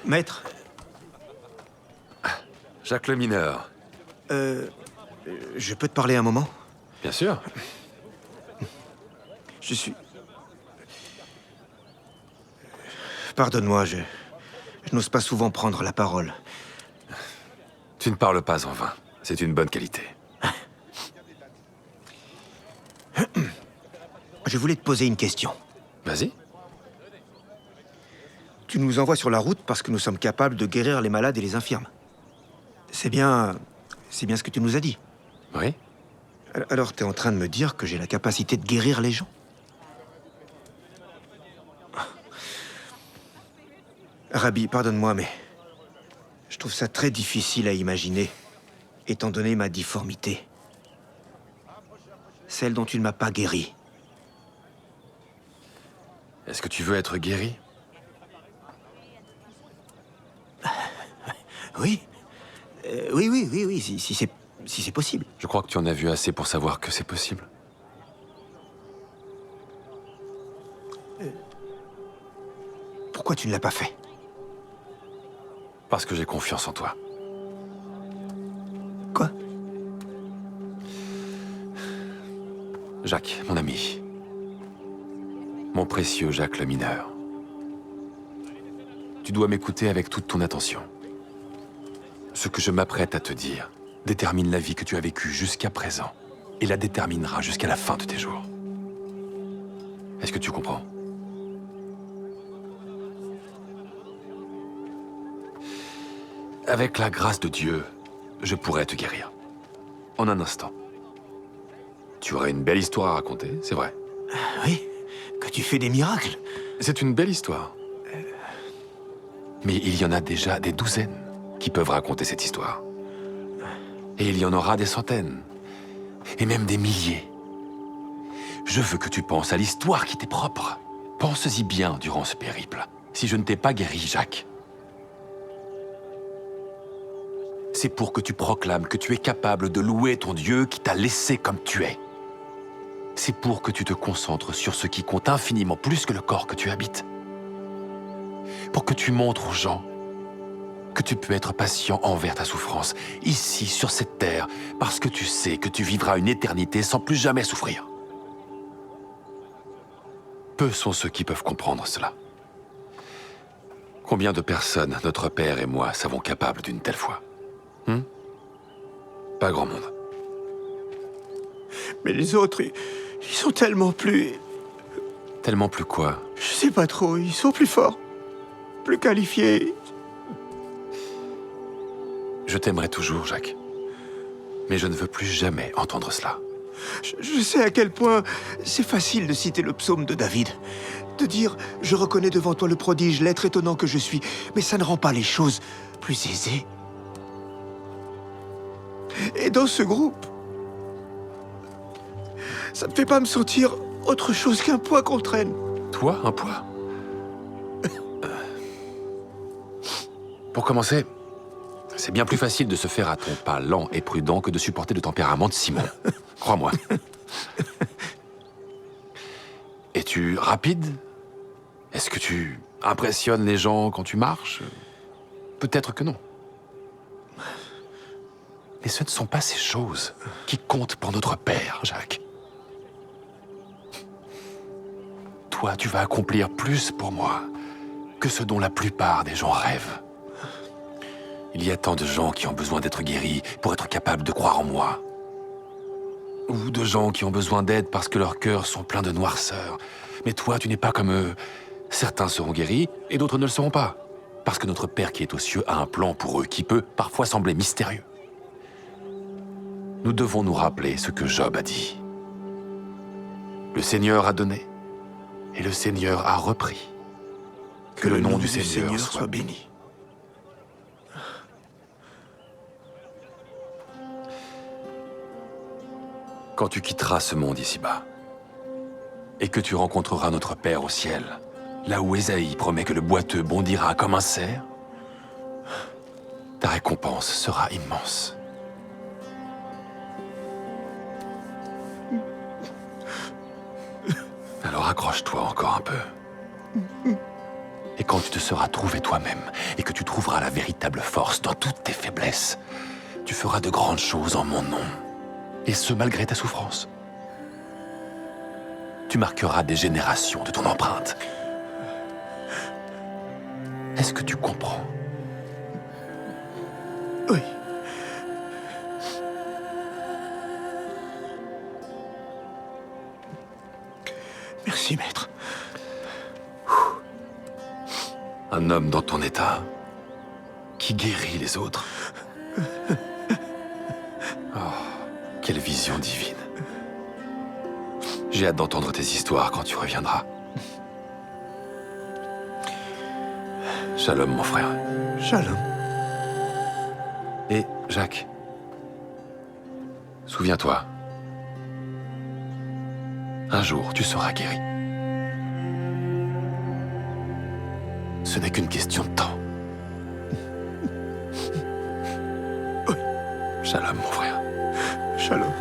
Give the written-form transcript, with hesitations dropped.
Maître, Jacques le mineur. je peux te parler un moment? Bien sûr. Je suis... Pardonne-moi, je n'ose pas souvent prendre la parole. Tu ne parles pas en vain. C'est une bonne qualité. Je voulais te poser une question. Vas-y. Tu nous envoies sur la route parce que nous sommes capables de guérir les malades et les infirmes. C'est bien ce que tu nous as dit. Oui. Alors t'es en train de me dire que j'ai la capacité de guérir les gens? Rabbi, pardonne-moi, mais je trouve ça très difficile à imaginer, étant donné ma difformité. Celle dont tu ne m'as pas guéri. Est-ce que tu veux être guéri? Oui. Oui, si c'est possible. Je crois que tu en as vu assez pour savoir que c'est possible. Pourquoi tu ne l'as pas fait? Parce que j'ai confiance en toi. Quoi? Jacques, mon ami. Mon précieux Jacques le mineur. Tu dois m'écouter avec toute ton attention. Ce que je m'apprête à te dire détermine la vie que tu as vécue jusqu'à présent et la déterminera jusqu'à la fin de tes jours. Est-ce que tu comprends? Avec la grâce de Dieu, je pourrais te guérir. En un instant. Tu aurais une belle histoire à raconter, c'est vrai. Oui, que tu fais des miracles. C'est une belle histoire. Mais il y en a déjà des douzaines qui peuvent raconter cette histoire. Et il y en aura des centaines. Et même des milliers. Je veux que tu penses à l'histoire qui t'est propre. Pense-y bien durant ce périple. Si je ne t'ai pas guéri, Jacques, c'est pour que tu proclames que tu es capable de louer ton Dieu qui t'a laissé comme tu es. C'est pour que tu te concentres sur ce qui compte infiniment plus que le corps que tu habites. Pour que tu montres aux gens que tu peux être patient envers ta souffrance, ici, sur cette terre, parce que tu sais que tu vivras une éternité sans plus jamais souffrir. Peu sont ceux qui peuvent comprendre cela. Combien de personnes, notre père et moi, savons capables d'une telle foi? Pas grand monde. Mais les autres, ils sont tellement plus... Tellement plus quoi? Je sais pas trop, ils sont plus forts. Plus qualifiés. Je t'aimerai toujours, Jacques. Mais je ne veux plus jamais entendre cela. Je sais à quel point c'est facile de citer le psaume de David. De dire « Je reconnais devant toi le prodige, l'être étonnant que je suis ». Mais ça ne rend pas les choses plus aisées. Et dans ce groupe, ça ne fait pas me sentir autre chose qu'un poids qu'on traîne. Toi, un poids? Pour commencer, c'est bien plus facile de se faire à ton pas lent et prudent que de supporter le tempérament de Simon. Crois-moi. Es-tu rapide? Est-ce que tu impressionnes les gens quand tu marches? Peut-être que non. Mais ce ne sont pas ces choses qui comptent pour notre Père, Jacques. Toi, tu vas accomplir plus pour moi que ce dont la plupart des gens rêvent. Il y a tant de gens qui ont besoin d'être guéris pour être capables de croire en moi. Ou de gens qui ont besoin d'aide parce que leurs cœurs sont pleins de noirceur. Mais toi, tu n'es pas comme eux. Certains seront guéris et d'autres ne le seront pas. Parce que notre Père qui est aux cieux a un plan pour eux qui peut parfois sembler mystérieux. Nous devons nous rappeler ce que Job a dit. Le Seigneur a donné et le Seigneur a repris. Que le nom du Seigneur soit béni. Quand tu quitteras ce monde ici-bas, et que tu rencontreras notre Père au ciel, là où Ésaïe promet que le boiteux bondira comme un cerf, ta récompense sera immense. Alors accroche-toi encore un peu. Et quand tu te seras trouvé toi-même et que tu trouveras la véritable force dans toutes tes faiblesses, tu feras de grandes choses en mon nom. Et ce, malgré ta souffrance. Tu marqueras des générations de ton empreinte. Est-ce que tu comprends? Oui. Merci, maître. Un homme dans ton état, qui guérit les autres. Oh, quelle vision divine. J'ai hâte d'entendre tes histoires quand tu reviendras. Shalom, mon frère. Shalom. Et, Jacques, souviens-toi, un jour tu seras guéri. Ce n'est qu'une question de temps. Oui. Shalom, mon frère. Shalom.